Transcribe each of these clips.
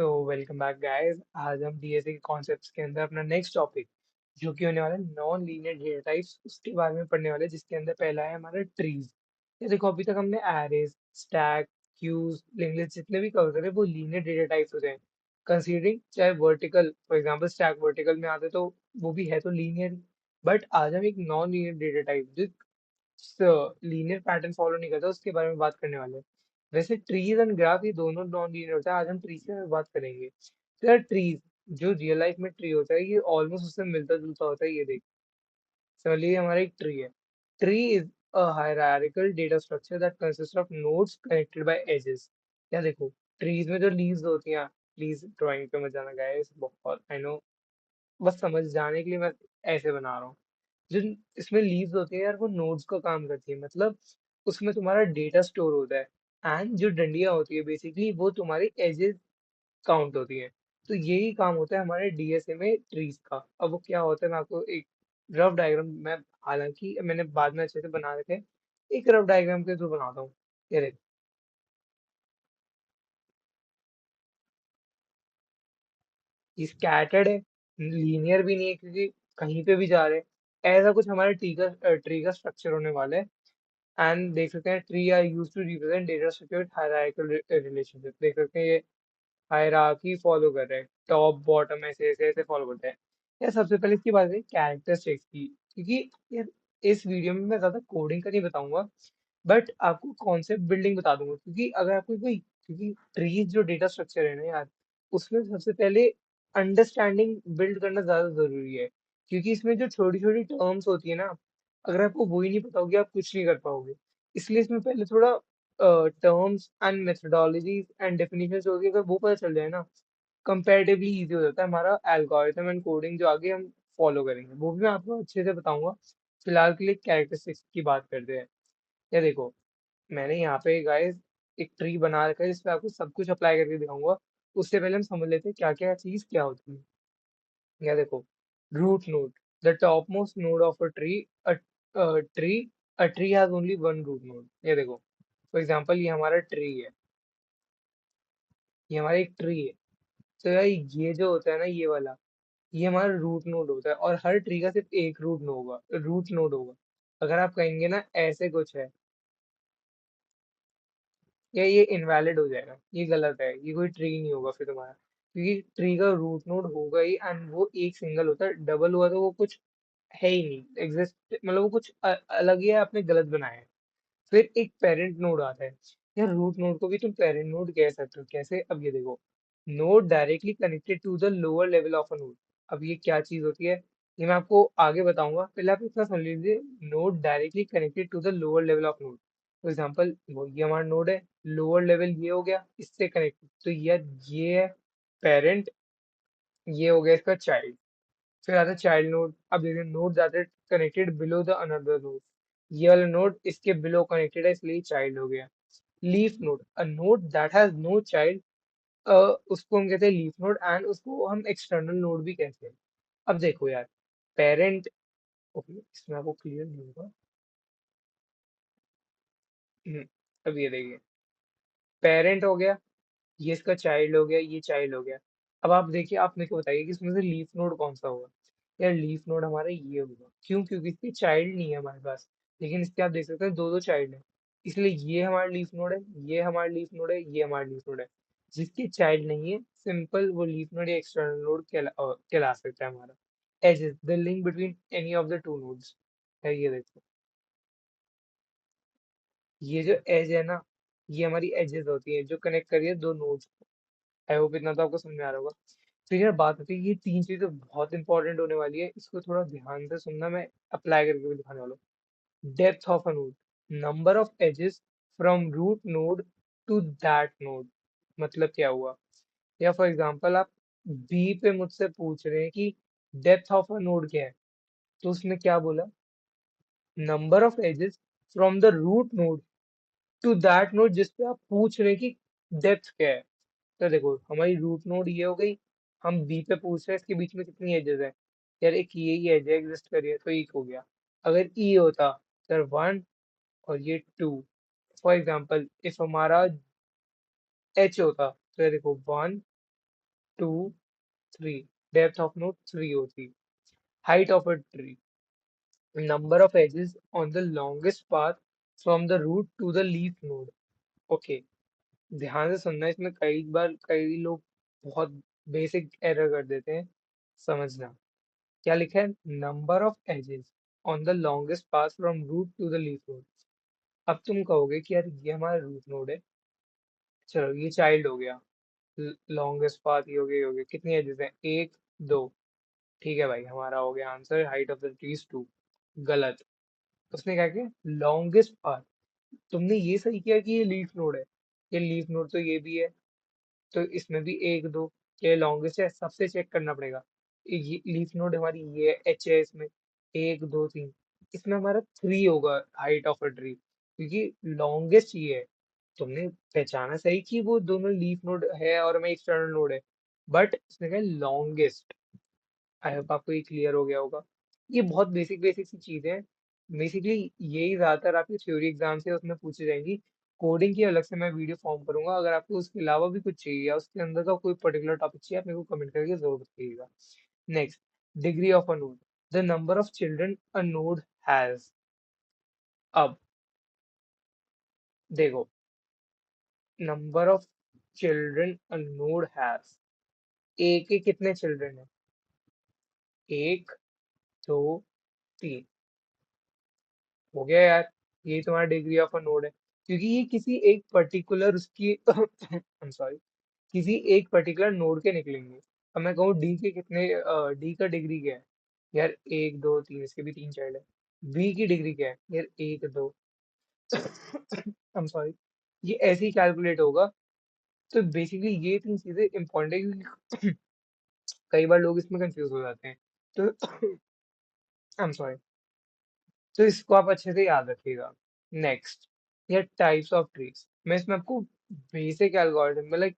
So welcome back guys. आज हम DSA के कॉन्सेप्ट्स के अंदर अपना नेक्स्ट टॉपिक जो कि होने वाला है नॉन लीनियर डेटा टाइप्स उसके बारे में पढ़ने वाले हैं, जिसके अंदर पहला है हमारा ट्रीज। ये देखो, अभी तक हमने arrays, stack, queues, linked list जितने भी कवर करे वो लीनियर डेटा टाइप्स होते हैं। कंसीडरिंग चाहे vertical, for example stack vertical में आते तो वो भी है तो लीनियर। बट आज हम एक नॉन लीनियर डेटा टाइप जो लीनियर पैटर्न फॉलो नहीं करता उसके बारे में बात करने वाले हैं। वैसे ट्रीज एंड ग्राफ ये दोनों नॉन लीनियर होता है। आज हम ट्रीज के बारे में बात करेंगे। तो यार ट्रीज जो रियल लाइफ में ट्री होता है ये ऑलमोस्ट उससे मिलता जुलता होता है। ये देख, चलिए हमारा एक ट्री है। Tree is a hierarchical data structure that consist of nodes connected by edges. या देखो, ट्रीज में जो लीव्स होती हैं, प्लीज ड्राइंग पे मत जाना गाइस, बहुत आई नो, बस समझ जाने के लिए मैं ऐसे बना रहा हूँ। जो इसमें लीव्स होती है यार वो नोड्स का काम करती है, मतलब उसमें तुम्हारा डेटा स्टोर होता है। एंड जो डंडियां होती है बेसिकली वो तुम्हारी एजेस काउंट होती है। तो यही काम होता है हमारे डीएसए में ट्रीज का। अब वो क्या होता है मैं आपको एक रफ डायग्राम, मैं हालांकि मैंने बाद में अच्छे से बना रखे हैं, एक रफ डायग्राम के थ्रू बनाता हूँ। ये देखो, ये स्कैटर्ड है, लीनियर भी नहीं है क्योंकि कहीं पे भी जा रहे हैं। ऐसा कुछ हमारे ट्री का स्ट्रक्चर होने वाला है। एंड देख सकते हैं tree are use to represent data structure with hierarchical relationship. देख सकते हैं ये हायरार्की फॉलो कर रहे हैं, टॉप बॉटम ऐसे ऐसे ऐसे फॉलो करते हैं। यार सबसे पहले इसकी बात करें कैरेक्टरिस्टिक्स की, क्योंकि यार इस वीडियो में मैं ज्यादा कोडिंग का नहीं बताऊंगा, बट आपको कॉन्सेप्ट बिल्डिंग बता दूंगा। क्योंकि अगर आपको कोई, क्योंकि ट्रीज जो डेटा स्ट्रक्चर है ना यार, उसमें सबसे पहले अंडरस्टैंडिंग बिल्ड करना ज्यादा जरूरी है। क्योंकि इसमें जो छोटी छोटी टर्म्स होती है ना, अगर आपको वही नहीं पता होगी आप कुछ नहीं कर पाओगे। इसलिए इसमें पहले थोड़ा terms and methodologies and definitions होगी, अगर वो पता चल जाए ना, कंपैरेटिवली इजी हो जाता है हमारा एल्गोरिथम एंड कोडिंग जो आगे हम फॉलो करेंगे, वो भी मैं आपको अच्छे से बताऊंगा। फिलहाल के लिए कैरेक्टरिस्टिक्स की बात करते हैं। ये देखो, मैंने यहाँ पे गाइस एक ट्री बना रखा है जिसपे आपको सब कुछ अप्लाई करके दिखाऊंगा। उससे पहले हम समझ लेते हैं क्या क्या चीज क्या होती है। या देखो, root node, the top most node of a tree, a tree a tree has only one root node. ये देखो, फॉर एग्जांपल ये हमारा ट्री है, ये हमारा एक ट्री है। तो यार ये जो होता है ना ये वाला, ये हमारा रूट नोड होता है और हर ट्री का सिर्फ एक रूट नोड होगा। अगर आप कहेंगे ना ऐसे कुछ है, या ये इनवैलिड हो जाएगा, ये गलत है, ये कोई ट्री नहीं होगा फिर तुम्हारा। क्योंकि ट्री का रूट नोड होगा ही एंड वो एक सिंगल होता है, डबल हुआ तो वो कुछ है ही नहीं, एग्जिस्ट मतलब वो कुछ अलग ही है, आपने गलत बनाया है। फिर एक पेरेंट नोड आता है। यार रूट नोड को भी तुम पेरेंट नोड कह सकते हो, कैसे? अब ये देखो, node directly connected to the lower level of a node. अब ये क्या चीज होती है ये मैं आपको आगे बताऊंगा, पहले आप इतना समझ लीजिए। Node directly connected to the lower level of node, for example वो ये हमारा नोड है, लोअर लेवल ये हो गया इससे कनेक्टेड, तो ये है पेरेंट, ये हो गया इसका चाइल्ड। फिर आता है चाइल्ड नोड। अब देखिए नोड आते हैं connected below the another node, ये वाला नोड इसके बिलो कनेक्टेड है इसलिए चाइल्ड हो गया। Leaf node, a node that has no child, उसको हम कहते हैं लीफ नोड एंड उसको हम एक्सटर्नल नोड भी कहते हैं। अब देखो यार, पेरेंट, ओके इसमें आपको क्लियर नहीं होगा। हम्म, अब ये देखिए, पेरेंट हो गया, ये इसका चाइल्ड हो गया, ये चाइल्ड हो गया। अब आप देखिए, आप मेरे को बताइए कि इसमें से लीफ नोड कौन सा होगा? यार लीफ नोड हमारा ये होगा, क्यों? क्योंकि इसके चाइल्ड नहीं है हमारे पास, लेकिन इसके आप देख सकते हैं दो दो चाइल्ड है। इसलिए ये हमारा लीफ नोड है, ये हमारा लीफ नोड है, ये हमारा लीफ नोड है। जिसके चाइल्ड नहीं है, सिंपल वो लीफ नोड या एक्सटर्नल नोड कहला सकता है हमारा। Edges, the link between any of the two nodes है। ये देखो, ये जो एज है ना, ये हमारी एजेस होती है जो कनेक्ट करी है दो नोड्स। आई होप इतना तो आपको समझ में आ रहा होगा। फिर यार बात होती है, ये तीन चीजें बहुत इंपॉर्टेंट होने वाली है, इसको थोड़ा ध्यान से सुनना, मैं अप्लाई करके भी दिखाने वाला हूँ। Depth of a node, number of edges from root node to that node. मतलब क्या हुआ? या फॉर एग्जांपल आप बी पे मुझसे पूछ रहे हैं कि डेप्थ ऑफ अ नोड क्या है, तो उसने क्या बोला? Number of edges from the root node to that node जिस पे आप पूछ रहे हैं कि डेप्थ क्या है। तो देखो, हमारी रूट नोड ये हो गई, हम बी पे पूछ रहे हैं इसके बीच में कितनी एजेस है। यार एक ये ही एज एग्जिस्ट करिए तो एक हो गया। अगर ई होता सर वन और ये टू, फॉर एग्जाम्पल इफ हमारा एच होता तो ये देखो one two three, depth of node three होती, height of a tree, number of edges on the longest path from the root to the leaf node. Okay, ध्यान से सुनना, इसमें कई बार कई लोग बहुत बेसिक एरर कर देते हैं, समझना। क्या लिखा है? Number of edges on the longest path from root to the leaf node. अब तुम कहोगे कि यार ये हमारा रूट नोड है, चलो ये चाइल्ड हो गया, लॉन्गेस्ट पाथ ये हो गया, कितनी एजेस हैं? एक, दो। ठीक है भाई, हमारा हो गया answer, height of the tree is two. गलत। उसने क्या किया? Longest path. तुमने ये सही किया कि ये लीफ नोड है, ये लीफ नोड तो ये भी है, तो इसमें भी एक, दो, ये लॉन्गेस्ट है, सबसे चेक करना पड़ेगा। ये लीफ नोड हमारी ये एच है, इसमें एक, दो, तीन, इसमें हमारा थ्री होगा हाइट ऑफ अ ट्री, क्योंकि लॉन्गेस्ट ये है। तुमने पहचाना सही कि वो दोनों लीफ नोड है और हमें एक्सटर्नल नोड है, बट इसने कहा लॉन्गेस्ट। आई होप आपको ये क्लियर हो गया होगा। ये बहुत बेसिक बेसिक सी चीजें हैं, बेसिकली यही ज्यादातर आपकी थ्योरी एग्जाम से उसमें पूछी जाएंगी। कोडिंग की अलग से मैं वीडियो फॉर्म करूंगा, अगर आपको उसके अलावा भी कुछ चाहिए या उसके अंदर का कोई पर्टिकुलर टॉपिक चाहिए, आप मेरे को कमेंट करके जरूर बताइएगा। Next, degree of a node, the number of children a node has. अब देखो, number of children a node has, A के कितने चिल्ड्रन है? एक, दो, तीन। हो गया यार, ये तुम्हारा डिग्री ऑफ अ नोड है, क्योंकि ये किसी एक पर्टिकुलर उसकी आई एम सॉरी, किसी एक पर्टिकुलर नोड के निकलेंगे। अब मैं कहूँ डी के कितने, डी का डिग्री क्या है? यार एक, दो, तीन, इसके भी तीन चाइल्ड है। बी की डिग्री क्या है? यार एक, दो, आई एम सॉरी, ये ऐसे ही कैलकुलेट होगा। तो बेसिकली ये तीन चीजें इंपॉर्टेंट है, क्योंकि कई बार लोग इसमें कंफ्यूज हो जाते हैं। तो आई एम सॉरी, तो इसको आप अच्छे से याद रखिएगा। नेक्स्ट, ये टाइप्स ऑफ ट्रीज, मैं इसमें आपको बेसिक एल्गोरिथम, मतलब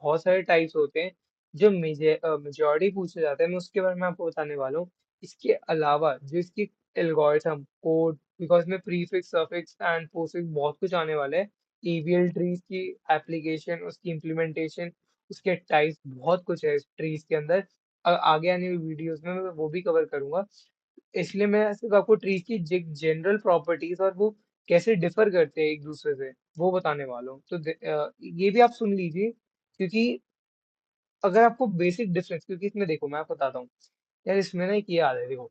बहुत सारे टाइप्स होते हैं जो मेजॉरिटी पूछे जाते हैं, मैं उसके बारे में आपको बताने वाला हूँ। इसके अलावा जो इसकी एल्गोरिथम कोड, बिकॉज में प्रीफिक्स सफिक्स एंड पोस्टफिक्स बहुत कुछ आने वाला है, ईवीएल ट्रीज की एप्लीकेशन, उसकी इम्प्लीमेंटेशन, उसके टाइप्स, बहुत कुछ है इस ट्रीज के अंदर। आगे आने वाली वीडियोस में मैं वो भी कवर करूंगा। इसलिए मैं सिर्फ आपको ट्री की जनरल प्रॉपर्टीज और वो कैसे डिफर करते हैं एक दूसरे से, वो बताने वाला हूँ। तो ये भी आप सुन लीजिए, क्योंकि अगर आपको बेसिक डिफरेंस, क्योंकि इसमें देखो मैं आपको बताता हूँ यार, इसमें ना एक ये याद है, देखो,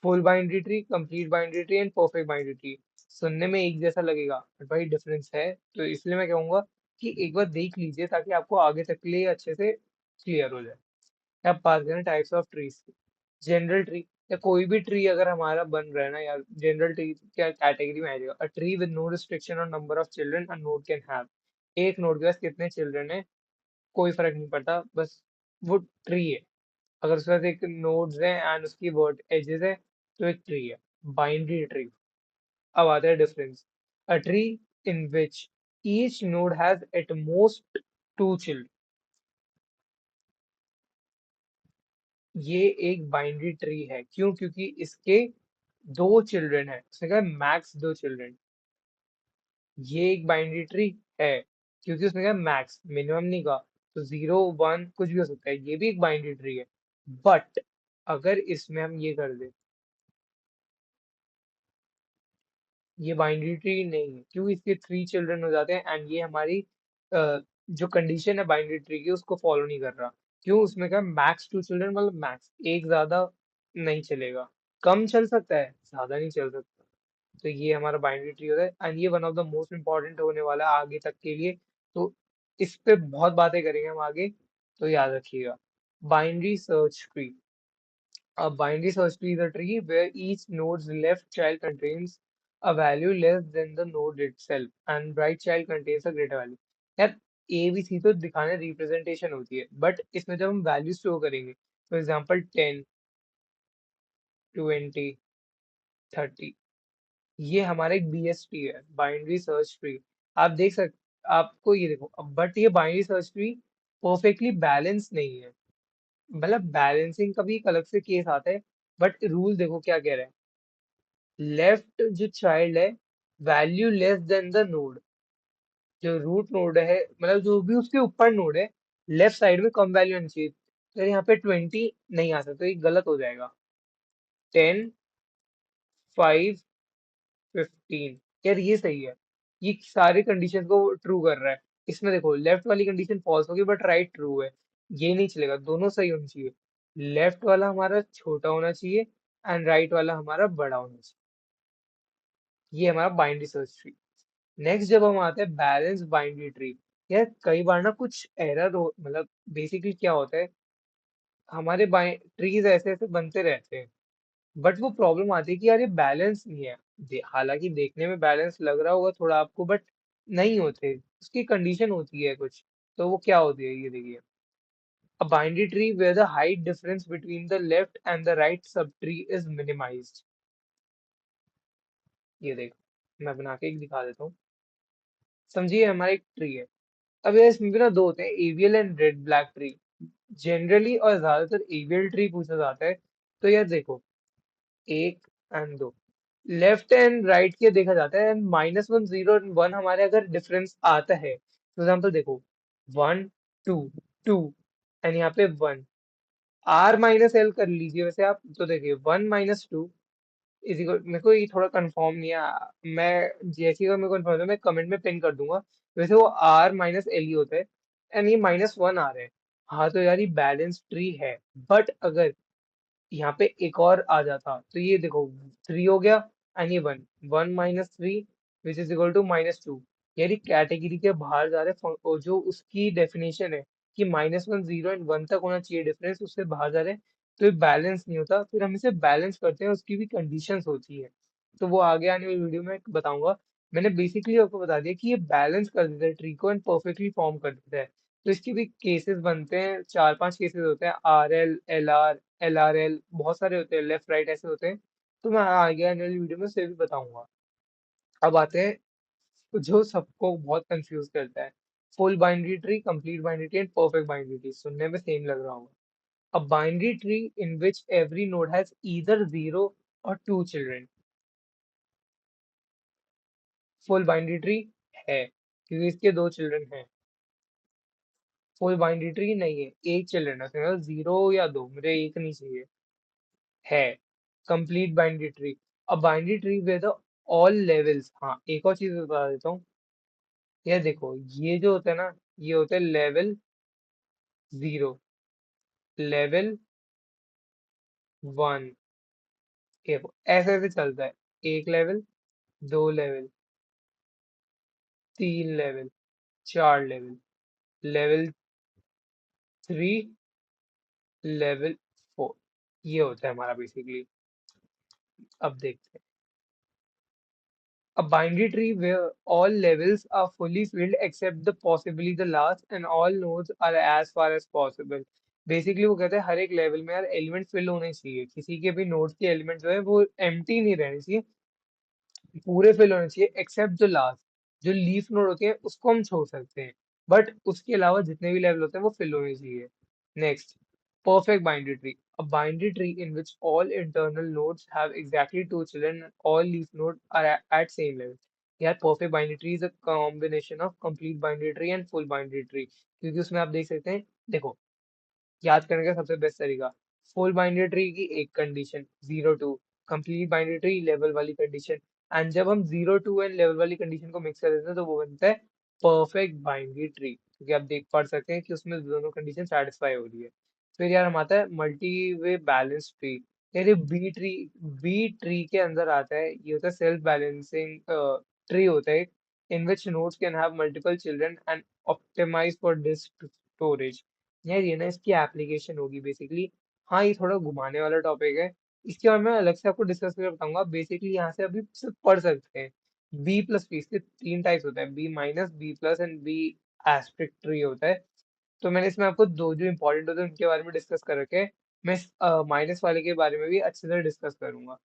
full binary tree, complete binary tree and perfect binary tree, सुनने में एक जैसा लगेगा बट भाई डिफरेंस है। तो इसलिए मैं कहूंगा कि एक बार देख लीजिए, ताकि आपको आगे तक के लिए अच्छे से क्लियर हो जाए। अब बात करें टाइप्स ऑफ ट्रीज की, जनरल ट्री, या कोई भी ट्री अगर हमारा बन रहा है ना यार, जनरल ट्री क्या कैटेगरी में आ जाएगा? A tree with no restriction on number of children a node can have. एक नोड के पास कितने चिल्ड्रन है कोई फर्क नहीं पड़ता, बस वो ट्री है। अगर उसके पास एक नोड्स है एंड उसकी वर्ड एजेस है, तो एक ट्री है, बाइनरी ट्री। अब आता है difference, a tree in which each node has at most two children, ये एक बाइनरी ट्री है। क्यों? क्योंकि इसके दो चिल्ड्रन है, उसने कहा मैक्स दो चिल्ड्रन। ये एक बाइनरी ट्री है, क्योंकि उसने कहा मैक्स, मिनिमम नहीं कहा। तो जीरो, वन, कुछ भी हो सकता है, ये भी एक बाइनरी ट्री है। बट अगर इसमें हम ये कर दे, ये बाइनरी ट्री नहीं है, क्योंकि इसके थ्री चिल्ड्रन हो जाते हैं, एंड ये हमारी जो कंडीशन है बाइनरी ट्री की उसको फॉलो नहीं कर रहा। क्यों? उसमें क्या, मैक्स टू चिल्ड्रन, मतलब मैक्स, एक ज्यादा नहीं चलेगा, कम चल सकता है, ज्यादा नहीं चल सकता। तो ये हमारा बाइनरी ट्री होता है, एंड ये one of the most important होने वाला है आगे तक के लिए। तो इस पे बहुत बातें करेंगे हम आगे, तो याद रखिएगा। Binary search tree, a binary search tree is a tree where each node's left child contains a value less than the node itself and right child contains a greater value। यार ए बी सी तो दिखाने representation होती है, but इसमें जब हम value store करेंगे, for example 10, 20, 30, ये हमारा एक बीएसटी है, बाइनरी सर्च ट्री। आप देख सक आपको ये देखो, बट ये binary search tree perfectly balance नहीं है, मतलब बैलेंसिंग का भी एक अलग से केस आता है। बट रूल देखो क्या कह रहा है, लेफ्ट जो चाइल्ड है, value less than the node, जो रूट नोड है, मतलब जो भी उसके ऊपर नोड है, लेफ्ट साइड में कम वैल्यू आनी चाहिए, तो यहाँ पे 20 नहीं आ सकता, ये गलत हो जाएगा। 10, 5, 15, यार ये सही है, ये सारे कंडीशन को ट्रू कर रहा है। इसमें देखो लेफ्ट वाली कंडीशन फॉल्स होगी बट राइट ट्रू है, ये नहीं चलेगा, दोनों सही होनी चाहिए। लेफ्ट वाला हमारा छोटा होना चाहिए एंड राइट वाला हमारा बड़ा होना चाहिए। ये हमारा बाइनरी सर्च ट्री। नेक्स्ट जब हम आते हैं बैलेंस बाइनरी ट्री, यार कई बार ना कुछ एरर हो, मतलब बेसिकली क्या होता है, हमारे ट्रीज ऐसे ऐसे बनते रहते हैं बट वो प्रॉब्लम आती है कि यार ये बैलेंस नहीं है। हालांकि देखने में बैलेंस लग रहा होगा थोड़ा आपको बट नहीं होते, उसकी कंडीशन होती है कुछ। तो वो क्या होती है ये देखिए, a binary tree where the height difference between the left and the right subtree is minimized। ये देखो मैं बना के एक दिखा देता हूँ। समझिए हमारा एक ट्री है, अब ये इसमें भी ना दो होते हैं, AVL and red black tree. Generally और ज्यादातर एवियल ट्री पूछा जाता है। तो यार देखो, एक एंड दो, लेफ्ट एंड राइट के देखा जाता है, एंड -1, 0 एंड 1 हमारे अगर डिफरेंस आता है, फॉर एग्जाम्पल देखो 1, 2, 2 एंड यहाँ पे 1, आर माइनस एल कर लीजिए वैसे आप, तो देखिए 1 - 2 इज इक्वल, मेरे को ये थोड़ा कंफर्म नहीं है, मैं जैसे ही मेरे को कंफर्म है मैं कमेंट में पिन कर दूंगा। वैसे वो आर माइनस एल ही होता है एंड ये -1 आ रहा है। हाँ तो यार ये बैलेंस ट्री है, बट अगर यहाँ पे एक और आ जाता तो ये देखो 3 हो गया एंड ये 1, 1 - 3 विच इज इक्वल टू -2, यानी कैटेगरी के बाहर जा रहे और जो उसकी डेफिनेशन है कि -1, 0 एंड 1 तक होना चाहिए डिफरेंस, उससे बाहर जा रहे हैं, तो ये बैलेंस नहीं होता। फिर हम इसे बैलेंस करते हैं, उसकी भी कंडीशंस होती है, तो वो आगे आने वाली वीडियो में बताऊंगा। मैंने बेसिकली आपको बता दिया कि ये बैलेंस कर देता है ट्री को एंड परफेक्टली फॉर्म कर देता है। तो इसके भी केसेस बनते हैं, 4-5 केसेस होते हैं, RL, LR, LRL, बहुत सारे होते हैं, लेफ्ट राइट ऐसे होते हैं। तो मैं आगे आने वाली वीडियो में उसे भी बताऊंगा। अब आते हैं जो सबको बहुत कंफ्यूज करता है, full binary tree, complete binary tree and perfect binary tree. सुनने में सेम लग रहा होगा। A binary tree in which every node has either 0 और 2 चिल्ड्रन। फुल बाइनरी ट्री है क्योंकि इसके 2 चिल्ड्रन हैं। फुल बाइनरी ट्री नहीं है, एक चिल्ड्रन है, 0 या 2, मुझे एक नहीं चाहिए। है complete binary tree, a binary tree with all levels. हाँ एक और चीज बता देता हूँ, ये देखो ये जो होता है ना, ये होता है लेवल 0, लेवल 1, देखो ऐसे ऐसे चलता है, एक level, 2 level, 3 level, 4 level, level 3, level 4, ये होता है हमारा बेसिकली। अब देखते हैं, a binary tree where all levels are fully filled except the possibly the last and all nodes are as far as possible। Basically वो कहते हैं हर एक लेवल में यार एलिमेंट फिल होने चाहिए, किसी के भी नोड के एलिमेंट जो है वो एम्प्टी नहीं रहने चाहिए, पूरे फिल होने चाहिए एक्सेप्ट जो लास्ट, जो लीफ नोड होते हैं उसको हम छोड़ सकते हैं, बट उसके अलावा जितने भी लेवल होते हैं वो फिल होने चाहिए। Next, perfect binary tree, a binary tree in which all internal nodes have exactly 2 children and all leaf nodes are at same level। यार perfect binary tree is a combination of complete binary tree and full binary tree, क्योंकि उसमें आप देख सकते हैं, देखो याद करने का सबसे बेस्ट तरीका, फुल बाइनरी ट्री की एक condition 0 2, complete binary tree level वाली कंडीशन, एंड जब हम 0 2 एंड लेवल वाली कंडीशन को मिक्स कर देते हैं तो वो बनता है परफेक्ट बाइनरी ट्री, क्योंकि आप देख पढ़ सकते हैं कि उसमें दोनों कंडीशन सेटिस्फाई हो रही है। फिर यार हम आता है मल्टी वे बैलेंस ट्री। यार ये बी ट्री के अंदर आता है, ये होता है सेल्फ बैलेंसिंग ट्री होता है, in which nodes can have multiple children and optimize for disk storage. यार ये ना इसकी एप्लीकेशन होगी बेसिकली। हाँ ये थोड़ा घुमाने वाला टॉपिक है, इसके बारे में अलग से आपको डिस्कस करके बताऊंगा। बेसिकली यहाँ से अभी सिर्फ पढ़ सकते हैं, बी प्लस ट्री, इसके 3 टाइप्स होते हैं, B-, B+ and B asterisk tree होता है। तो मैंने इसमें आपको दो जो इंपॉर्टेंट होते हैं उनके बारे में डिस्कस कर रखे हैं, मैं माइनस वाले के बारे में भी अच्छे से डिस्कस करूंगा।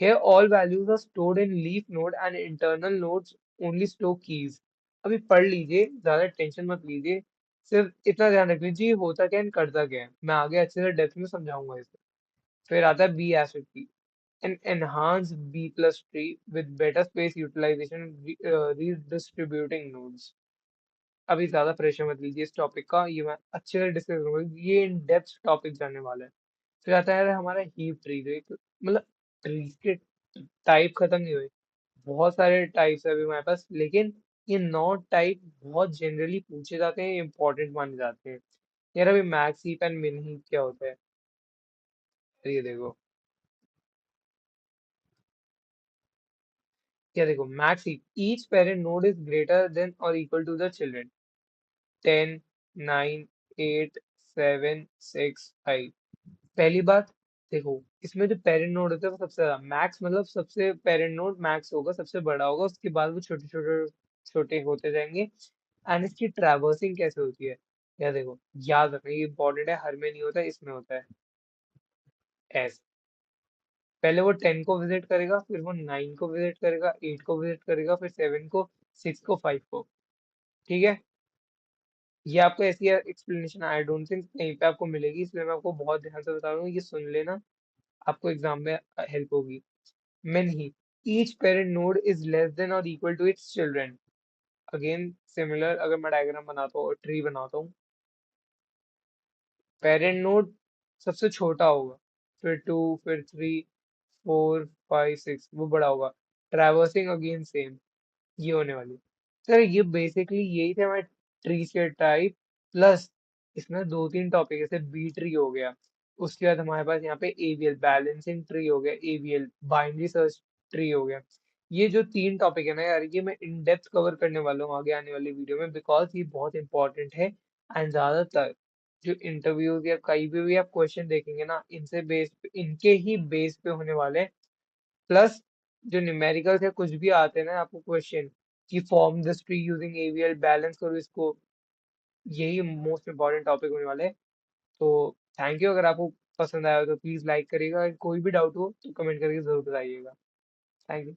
Here all values are stored in leaf node and internal nodes only store keys। अभी पढ़ लीजिए, ज्यादा टेंशन मत लीजिए, सिर्फ इतना ध्यान रख लीजिए होता क्या है and करता क्या है, मैं आगे अच्छे से डेप्थ में समझाऊंगा इसे। फिर आता है B acid tree, an enhanced B plus tree with better space utilization and redistributing nodes। अभी ज्यादा प्रेशर मत लीजिए इस टॉपिक का, ये मैं अच्छे से डिस्कस करूंगा, ये इन डेप्थ टॉपिक जानने वाला है। फिर आता है हमारा हीप ट्री, मतलब ट्रीज के टाइप खत्म नहीं हुए, बहुत सारे टाइप्स है अभी हमारे पास, लेकिन ये 9 टाइप बहुत जनरली पूछे जाते हैं, इंपॉर्टेंट माने जाते हैं। यार अभी मैक्स हीप एंड मिन हीप क्या होता है, ये देखो। क्या देखो, max heap, each parent node is greater than और इक्वल टू द चिल्ड्रन, 10, 9, 8, 7, 6, 5। पहली बात, देखो इसमें जो पेरेंट नोड होता है वो सबसे ज्यादा मैक्स, मतलब सबसे पेरेंट नोड मैक्स होगा, सबसे बड़ा होगा, उसके बाद वो छोटे छोटे छोटे होते जाएंगे। एंड इसकी ट्रैवर्सिंग कैसे होती है, या देखो, याद रखना ये इंपॉर्टेंट है, हर में नहीं होता है, इसमें होता है ऐसे। पहले वो 10 को विजिट करेगा, फिर वो 9 को विजिट करेगा, 8 को विजिट करेगा, फिर 7 को, 6 को, 5 को। ठीक है, ये आपको ऐसी एक्सप्लेनेशन आई डोंट थिंक कहीं पे आपको मिलेगी, इसलिए मैं आपको बहुत ध्यान से बता रहा हूँ, ये सुन लेना, आपको एग्जाम में हेल्प होगी। Many. Each parent node is less than or equal to its children. Again, similar, अगर मैं डायग्राम बनाता हूँ, ट्री बनाता हूँ, पेरेंट नोड सबसे छोटा होगा, फिर 2, फिर 3, 4, 5, 6, वो बड़ा होगा। ट्रैवर्सिंग अगेन सेम, ये होने वाली। सर ये बेसिकली यही थे हमारे ट्री के टाइप, प्लस इसमें 2-3 टॉपिक, जैसे बी ट्री हो गया, उसके बाद हमारे पास यहाँ पे एवीएल बैलेंसिंग ट्री हो गया, एवीएल बाइनरी सर्च ट्री हो गया। ये जो 3 टॉपिक है ना यार, ये मैं इन डेप्थ कवर करने वाला हूँ आगे आने वाली वीडियो में, बिकॉज ये बहुत इंपॉर्टेंट है। एंड ज्यादातर जो इंटरव्यूज या कहीं भी आप क्वेश्चन देखेंगे ना, इनसे बेस इनके ही बेस पे होने वाले हैं। प्लस जो न्यूमेरिकल्स है कुछ भी आते हैं ना आपको क्वेश्चन, कि form this tree using AVL, balance करो इसको, यही मोस्ट इंपॉर्टेंट टॉपिक होने वाले हैं। तो थैंक यू, अगर आपको पसंद आया हो तो प्लीज लाइक करिएगा, कोई भी डाउट हो तो कमेंट करके जरूर बताइएगा। Thank you.